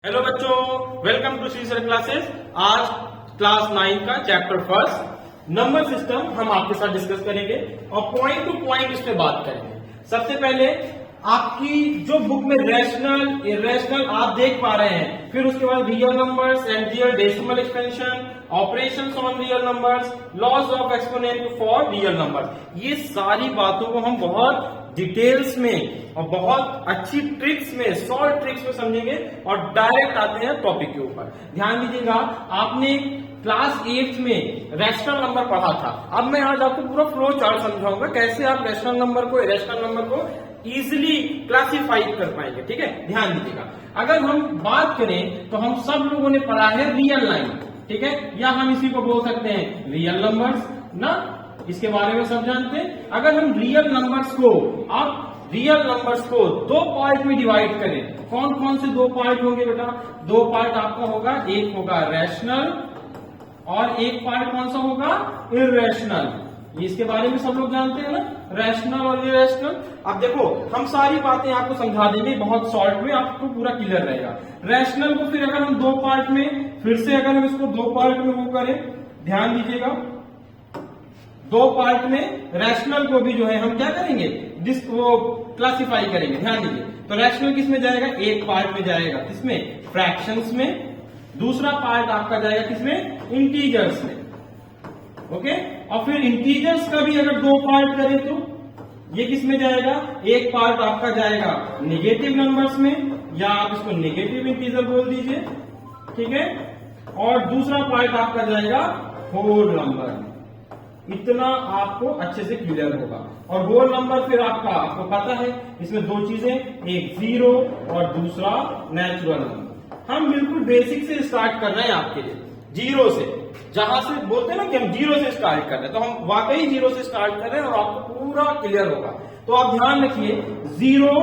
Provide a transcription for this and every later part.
Hello बच्चों, welcome to C sir classes. आज class 9 का चैप्टर फर्स्ट नंबर सिस्टम हम आपके साथ डिस्कस करेंगे और पॉइंट टू पॉइंट इस पे बात करेंगे। सबसे पहले आपकी जो बुक में रैशनल इरेशनल आप देख पा रहे हैं, फिर उसके बाद real numbers and real decimal expansion, operations on real numbers, loss of exponent for real number, ये सारी बातों को हम बहुत डिटेल्स में और बहुत अच्छी ट्रिक्स में, सॉल्व ट्रिक्स में समझेंगे और डायरेक्ट आते हैं टॉपिक के ऊपर। ध्यान दीजिएगा, आपने क्लास 8 में रैशनल नंबर पढ़ा था। अब मैं आज आपको पूरा फ्लो चार्ट समझाऊंगा कैसे आप रैशनल नंबर को इरेशनल नंबर को इजिली क्लासिफाई कर पाएंगे। ठीक है, ध्यान दीजिएगा। अगर हम बात करें तो हम सब लोगों ने पढ़ा है रियल लाइन, ठीक है, या हम इसी को बोल सकते हैं रियल नंबर्स ना, इसके बारे में सब जानते हैं। अगर हम रियल नंबर्स को दो पार्ट में डिवाइड करें, कौन कौन से दो पार्ट होंगे बेटा? दो पार्ट आपका होगा, एक होगा रैशनल और एक पार्ट कौन सा होगा? इरेशनल। इसके बारे में सब लोग जानते हैं ना, रैशनल और इरेशनल। अब देखो, हम सारी बातें आपको समझा देंगे बहुत शॉर्ट में, आपको पूरा क्लियर रहेगा। रैशनल को फिर अगर हम दो पार्ट में, फिर से अगर हम इसको दो पार्ट में वो करें, ध्यान दीजिएगा, दो पार्ट में रैशनल को भी जो है हम क्या करेंगे, वो क्लासिफाई करेंगे। ध्यान दीजिए, तो रैशनल किस में जाएगा? एक पार्ट में जाएगा, किसमें? फ्रैक्शंस में। दूसरा पार्ट आपका जाएगा किसमें? इंटीजर्स में। ओके, और फिर इंटीजर्स का भी अगर दो पार्ट करें तो ये किस में जाएगा? एक पार्ट आपका जाएगा नेगेटिव नंबर्स में, या आप इसको नेगेटिव इंटीजर बोल दीजिए, ठीक है, और दूसरा पार्ट आपका जाएगा होल नंबर में। इतना आपको अच्छे से क्लियर होगा। और होल नंबर फिर आपको पता है, इसमें दो चीजें, एक जीरो और दूसरा नेचुरल नंबर। हम बिल्कुल बेसिक से स्टार्ट कर रहे हैं आपके लिए, जीरो से। जहां से बोलते हैं ना कि हम जीरो से स्टार्ट कर रहे हैं, तो हम वाकई जीरो से स्टार्ट कर रहे हैं और आपको पूरा क्लियर होगा। तो आप ध्यान रखिए, जीरो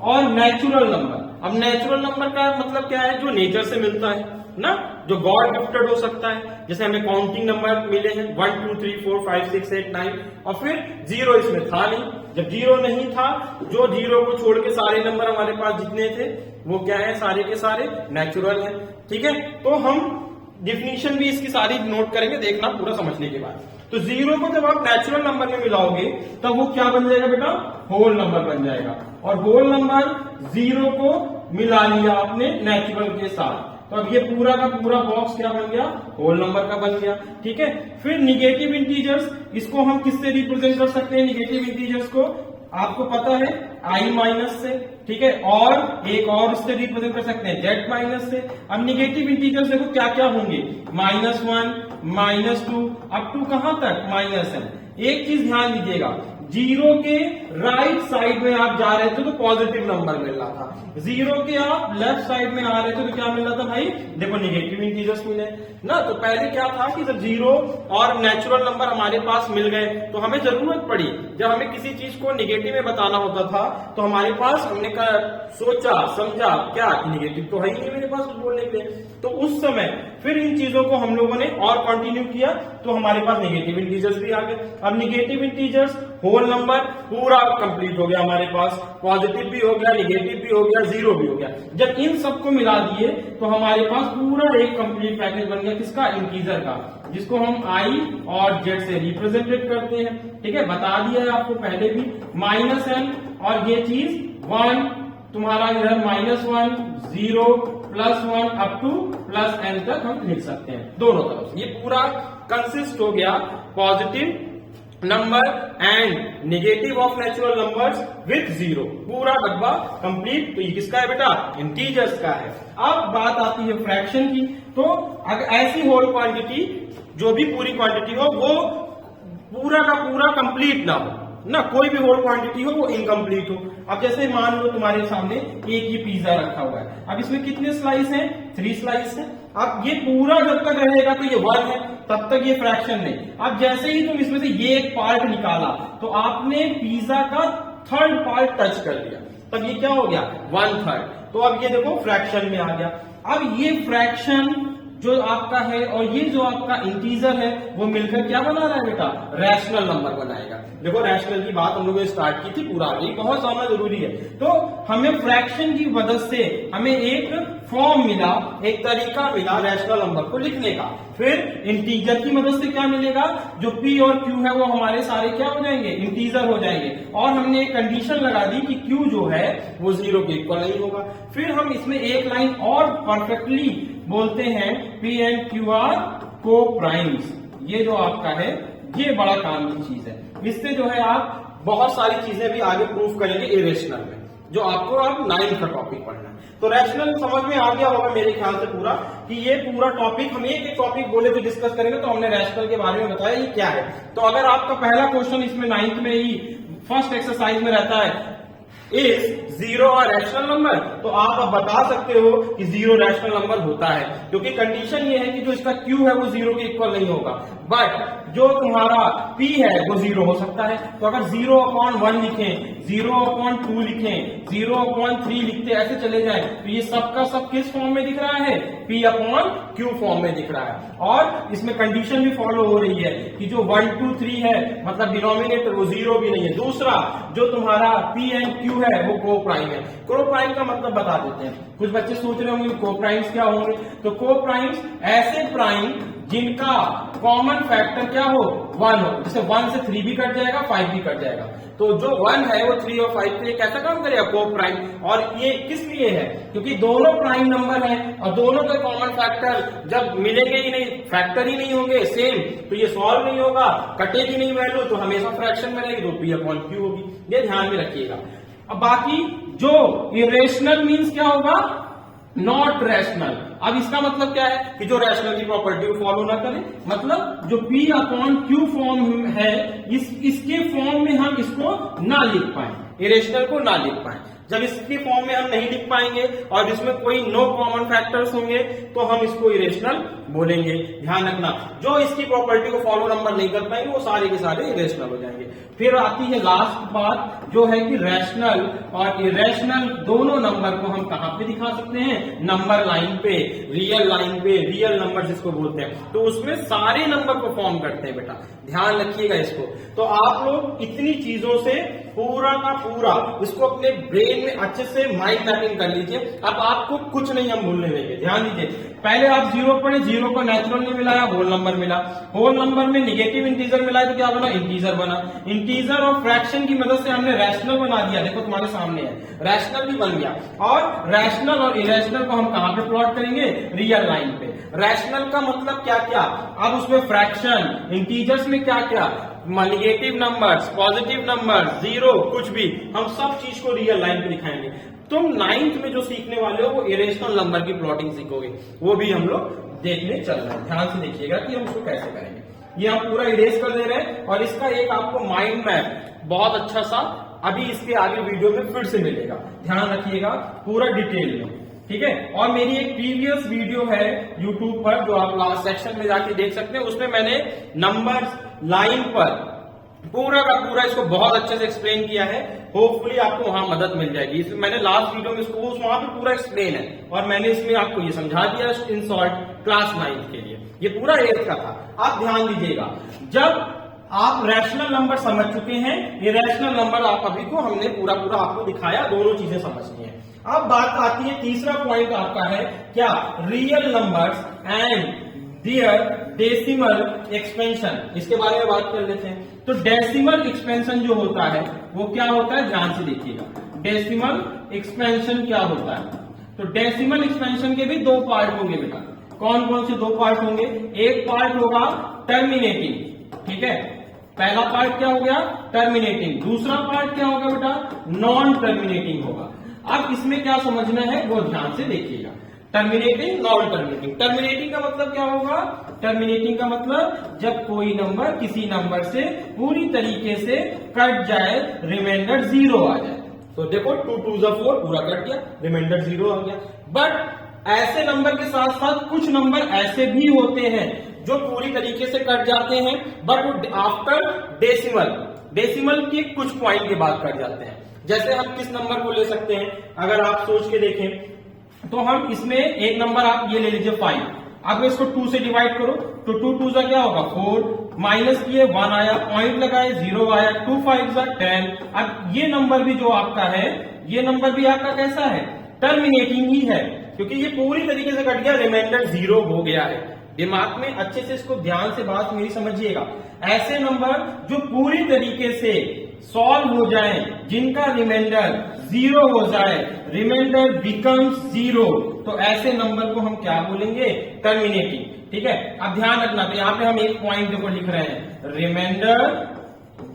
और नेचुरल नंबर। अब नेचुरल नंबर का मतलब क्या है? जो नेचर से मिलता है ना, जो गॉड गिफ्टेड हो सकता है। जैसे हमें काउंटिंग नंबर मिले हैं 1 2 3 4 5 6 8 9, और फिर जीरो इसमें था नहीं। जब जीरो नहीं था, जो जीरो को छोड़ के सारे नंबर हमारे पास जितने थे वो क्या है? सारे के सारे नेचुरल हैं। ठीक है, तो हम डिफिनीशन भी इसकी सारी नोट करेंगे, देखना पूरा समझने के बाद। तो जीरो को जब आप नेचुरल नंबर में मिलाओगे तब वो क्या बन जाएगा बेटा? होल नंबर बन जाएगा। और होल नंबर जीरो को मिला लिया आपने नेचुरल के साथ, तो अब ये पूरा का पूरा बॉक्स क्या बन गया? होल नंबर का बन गया। ठीक है, फिर निगेटिव इंटीजर्स, इसको हम किससे रिप्रेजेंट कर सकते हैं? निगेटिव इंटीजर्स को आपको पता है आई माइनस से, ठीक है, और एक और इससे रिप्रेजेंट कर सकते हैं जेड माइनस से। अब निगेटिव इंटीजर्स देखो क्या क्या होंगे, -1, -2, अप टू कहां तक? -n। एक चीज ध्यान दीजिएगा, जीरो के राइट साइड में आप जा रहे थे तो पॉजिटिव नंबर मिल रहा था, जीरो के आप लेफ्ट साइड में आ रहे थे तो क्या मिल रहा था भाई? देखो निगेटिव इंटीजर्स मिले ना। तो पहले क्या था कि जब जीरो और नेचुरल नंबर हमारे पास मिल गए तो हमें जरूरत पड़ी, जब हमें किसी चीज को निगेटिव में बताना होता था तो हमारे पास हमने सोचा समझा क्या, निगेटिव तो है ही नहीं मेरे पास कुछ बोलने के लिए। तो उस समय फिर इन चीजों को हम लोगों ने और कंटिन्यू किया तो हमारे पास निगेटिव इंटीजर्स भी आ गए। अब निगेटिव इंटीजर्स, होल नंबर पूरा कंप्लीट हो गया हमारे पास, पॉजिटिव भी हो गया, निगेटिव भी हो गया, जीरो भी हो गया। जब इन सबको मिला दिए तो हमारे पास पूरा एक कंप्लीट पैकेज बन गया, किसका? इंटीजर का, जिसको हम आई और जेड से रिप्रेजेंटेड करते हैं। ठीक है, बता दिया है आपको पहले भी, -n और ये चीज 1 तुम्हारा इधर -1 0 +1 अप टू +n तक हम लिख सकते हैं दोनों तरफ से। ये पूरा कंसिस्ट हो गया positive number and negative of natural numbers with zero, पूरा डब्बा कंप्लीट। तो ये किसका है बेटा? इंटीजर्स का है। अब बात आती है फ्रैक्शन की। तो अगर ऐसी होल क्वांटिटी, जो भी पूरी क्वांटिटी हो, वो पूरा का पूरा कंप्लीट ना हो ना, कोई भी होल क्वांटिटी हो वो इनकम्प्लीट हो। अब जैसे मान लो तुम्हारे सामने एक ये पिज्जा रखा हुआ है, अब इसमें कितने स्लाइस हैं? 3 स्लाइस हैं। अब ये पूरा जब तक रहेगा तो ये 1 है, तब तक ये फ्रैक्शन नहीं। अब जैसे ही तुम इसमें से ये एक पार्ट निकाला तो आपने पिज्जा का थर्ड पार्ट टच कर दिया, तब ये क्या हो गया? 1/3। तो अब ये देखो फ्रैक्शन में आ गया। अब ये फ्रैक्शन जो आपका है और ये जो आपका इंटीजर है वो मिलकर क्या बना रहा है बेटा, रैशनल नंबर बनाएगा। देखो रैशनल की बात हम लोगों ने स्टार्ट की थी, पूरा आगे बहुत जानना जरूरी है। तो हमें फ्रैक्शन की मदद से हमें एक फॉर्म मिला, एक तरीका मिला रैशनल नंबर को लिखने का। फिर इंटीजर की मदद से क्या मिलेगा, जो p और q है वो हमारे सारे क्या हो जाएंगे, इंटीजर हो जाएंगे। और हमने एक कंडीशन लगा दी कि q जो है वो 0 के इक्वल नहीं होगा। फिर हम इसमें एक लाइन और परफेक्टली बोलते हैं, p एंड q आर को प्राइम्स। ये जो आपका है ये बड़ा काम की चीज है, इससे जो है आप बहुत सारी चीजें भी आगे प्रूफ करेंगे इरेशनल में, जो आपको अब 9th का टॉपिक पढ़ना है। तो रैशनल समझ में आ गया होगा मेरे ख्याल से पूरा, कि ये पूरा टॉपिक हम एक टॉपिक बोले तो डिस्कस करेंगे। तो हमने रैशनल के बारे में बताया ये क्या है। तो अगर आपका पहला क्वेश्चन इसमें 9th में ही फर्स्ट एक्सरसाइज में रहता है इज 0 और रैशनल नंबर, तो आप अब बता सकते हो कि 0 रैशनल नंबर होता है, क्योंकि कंडीशन ये है कि जो इसका q है वो 0 के इक्वल नहीं होगा, बट जो तुम्हारा p है वो 0 हो सकता है। तो अगर 0/1 लिखें, 0/2 लिखें, 0/3 लिखते ऐसे चले जाएं, तो ये सब का सब किस फॉर्म में दिख रहा है, p/q फॉर्म में दिख रहा है। और इसमें कंडीशन भी फॉलो हो रही है कि जो 1 2 3 है मतलब डिनोमिनेटर वो 0 भी नहीं है। दूसरा जो तुम्हारा p एंड q है वो को प्राइम है। को प्राइम का मतलब बता देते हैं, कुछ बच्चे सोच रहे होंगे को प्राइम्स क्या होंगे। तो को प्राइम्स ऐसे प्राइम जिनका कॉमन फैक्टर क्या हो, 1 हो। जैसे 1 से 3 भी कट जाएगा, 5 भी कट जाएगा। तो जो 1 है वो 3 और 5 के लिए कैसा काम करेगा, को प्राइम। और ये किस लिए है, क्योंकि दोनों प्राइम नंबर हैं और दोनों का कॉमन फैक्टर जब मिलेंगे ही नहीं, फैक्टर ही नहीं होंगे सेम, तो ये सॉल्व नहीं होगा, कटेगी नहीं वैल्यू, तो हमेशा फ्रैक्शन में रहेगी, तो p/q होगी। ये ध्यान में रखिएगा। अब बाकी जो इरेशनल मीन्स क्या होगा, नॉट रैशनल। अब इसका मतलब क्या है कि जो रैशनल की प्रॉपर्टी को फॉलो ना करे, मतलब जो p/q फॉर्म है इसके फॉर्म में हम इसको ना लिख पाए, इरेशनल को ना लिख पाए। जब इसके फॉर्म में हम नहीं लिख पाएंगे और इसमें कोई नो कॉमन फैक्टर्स होंगे तो हम इसको इरेशनल बोलेंगे। ध्यान रखना, जो इसकी प्रॉपर्टी को फॉलो नंबर नहीं कर पाएंगे वो सारे के सारे इरेशनल हो जाएंगे। फिर आती है लास्ट बात, जो है कि रैशनल और इरेशनल दोनों नंबर को हम कहां पे दिखा सकते हैं, नंबर लाइन पे, रियल लाइन पे, रियल नंबर जिसको बोलते हैं। तो उसमें सारे नंबर को फॉर्म करते हैं बेटा, ध्यान रखिएगा इसको। तो आप लोग इतनी चीजों से पूरा का पूरा इसको अपने ब्रेन में अच्छे से माइंड मैपिंग कर लीजिए। अब आपको कुछ नहीं हम भूलने देंगे, ध्यान दीजिए। पहले आप 0 पढ़े, 0 को नेचुरल नहीं मिलाया, होल नंबर मिला, होल नंबर में निगेटिव इंटीजर मिला तो क्या बना, इंटीजर बना। इंटीजर और फ्रैक्शन की मदद से हमने रैशनल बना दिया, देखो तुम्हारे सामने है, रैशनल भी बन गया। और रैशनल और इरेशनल को हम कहां पे प्लॉट करेंगे, रियल लाइन पे। रैशनल का मतलब क्या क्या, अब उसमें फ्रैक्शन, इंटीजर्स में क्या क्या, निगेटिव नंबर्स, पॉजिटिव नंबर, 0, कुछ भी, हम सब चीज को रियल लाइन पे दिखाएंगे। तुम 9th में जो सीखने वाले हो वो इरेशनल नंबर की प्लॉटिंग सीखोगे, वो भी हम लोग देखने चल रहे हैं। ध्यान से देखिएगा कि हम उसको कैसे करेंगे। ये हम पूरा इरेज कर दे रहे हैं और इसका एक आपको माइंड मैप बहुत अच्छा सा अभी इसके आगे वीडियो में फिर से मिलेगा, ध्यान रखिएगा पूरा डिटेल में, ठीक है। और मेरी एक प्रीवियस वीडियो है यूट्यूब पर जो आप लास्ट सेक्शन में जाके देख सकते हैं, उसमें मैंने नंबर्स लाइन पर पूरा का पूरा इसको बहुत अच्छे से एक्सप्लेन किया है। होपफुली आपको वहां मदद मिल जाएगी। इसमें मैंने लास्ट वीडियो में इसको वहां पे पूरा एक्सप्लेन है और मैंने इसमें आपको ये समझा दिया इन शॉर्ट क्लास 9th के लिए। ये पूरा 8th का था। आप ध्यान दीजिएगा, जब आप रैशनल नंबर समझ चुके हैं, ये रैशनल नंबर आप अभी को हमने पूरा पूरा आपको दिखाया, दोनों चीजें समझनी है। अब बात आती है, तीसरा पॉइंट आपका है क्या, real numbers and their decimal expansion. इसके बारे में बात कर लेते हैं। तो डेसिमल एक्सपेंशन जो होता है वो क्या होता है, ध्यान से देखिएगा। डेसिमल एक्सपेंशन क्या होता है, तो डेसिमल एक्सपेंशन के भी 2 पार्ट होंगे बेटा। कौन कौन से 2 पार्ट होंगे, एक पार्ट होगा टर्मिनेटिंग, ठीक है, पहला पार्ट क्या हो गया, टर्मिनेटिंग। दूसरा पार्ट क्या होगा बेटा, नॉन टर्मिनेटिंग होगा। अब इसमें क्या समझना है वो ध्यान से देखिएगा। Terminating, non terminating. टर्मिनेटिंग का मतलब क्या होगा, टर्मिनेटिंग का मतलब जब कोई नंबर किसी नंबर से पूरी तरीके से कट जाए, रिमाइंडर 0 आ जाए। तो देखो 2 2 4 पूरा कट गया, रिमाइंडर 0 आ गया। बट ऐसे नंबर के साथ साथ कुछ नंबर ऐसे भी होते हैं जो पूरी तरीके से कट जाते हैं, बट आफ्टर डेसिमल, डेसिमल के कुछ पॉइंट के बाद कट जाते हैं। जैसे हम किस नंबर को ले सकते हैं, अगर आप सोच के देखें तो हम इसमें एक नंबर आप ये ले लीजिए 5। अब इसको 2 से डिवाइड करो तो 2 2 सा क्या होगा 4, माइनस किए 1 आया, पॉइंट लगाए 0 आया, 2 5 सा 10। अब ये नंबर भी जो आपका है, ये नंबर भी आपका कैसा है, टर्मिनेटिंग ही है, क्योंकि ये पूरी तरीके से कट गया, रिमाइंडर 0 हो गया है। दिमाग में अच्छे से इसको ध्यान से बात मेरी समझिएगा। ऐसे नंबर जो पूरी तरीके से सॉल्व हो जाए, जिनका रिमाइंडर 0 हो जाए, रिमाइंडर बिकम्स 0, तो ऐसे नंबर को हम क्या बोलेंगे, टर्मिनेटिंग। ठीक है, अब ध्यान रखना, तो यहां पे हम एक पॉइंट देखो लिख रहे हैं, रिमाइंडर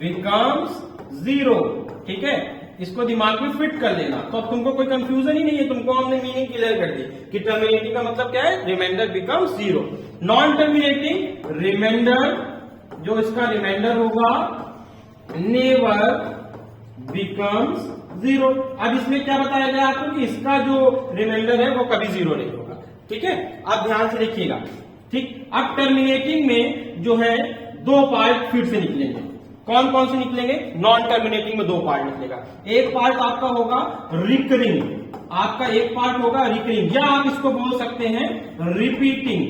बिकम्स 0। ठीक है, इसको दिमाग में फिट कर लेना, तो अब तुमको कोई कंफ्यूजन ही नहीं है, तुमको हमने मीनिंग क्लियर कर दी कि टर्मिनेटिंग का मतलब क्या है, remainder becomes 0। Non terminating, remainder जो इसका रिमाइंडर होगा नेवर बिकम्स 0। अब इसमें क्या बताया गया आपको कि इसका जो रिमाइंडर है वो कभी 0 नहीं होगा। ठीक है, आप ध्यान से देखिएगा। ठीक, अब टर्मिनेटिंग में जो है 2 पार्ट फिर से निकलेंगे। कौन कौन से निकलेंगे, नॉन टर्मिनेटिंग में 2 पार्ट निकलेगा। एक पार्ट आपका होगा रिकरिंग, आपका एक पार्ट होगा रिकरिंग, या आप इसको बोल सकते हैं रिपीटिंग,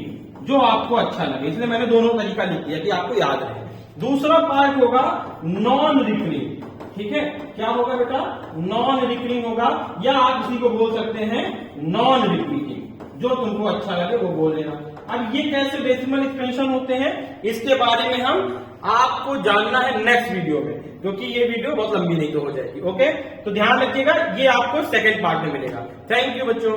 जो आपको अच्छा लगे, इसलिए मैंने दोनों तरीका लिख दिया कि आपको याद रहे। दूसरा पार्ट होगा नॉन रिकरिंग। ठीक है, क्या होगा बेटा, नॉन रिकरिंग होगा, या आप इसी को बोल सकते हैं नॉन रिपीटिंग, जो तुमको अच्छा लगे वो बोल लेना। अब ये कैसे डेसिमल एक्सपेंशन होते हैं, इसके बारे में हम आपको जानना है नेक्स्ट वीडियो में, क्योंकि ये वीडियो बहुत लंबी नहीं तो हो जाएगी। ओके, तो ध्यान रखिएगा, ये आपको सेकंड पार्ट में मिलेगा। थैंक यू बच्चों।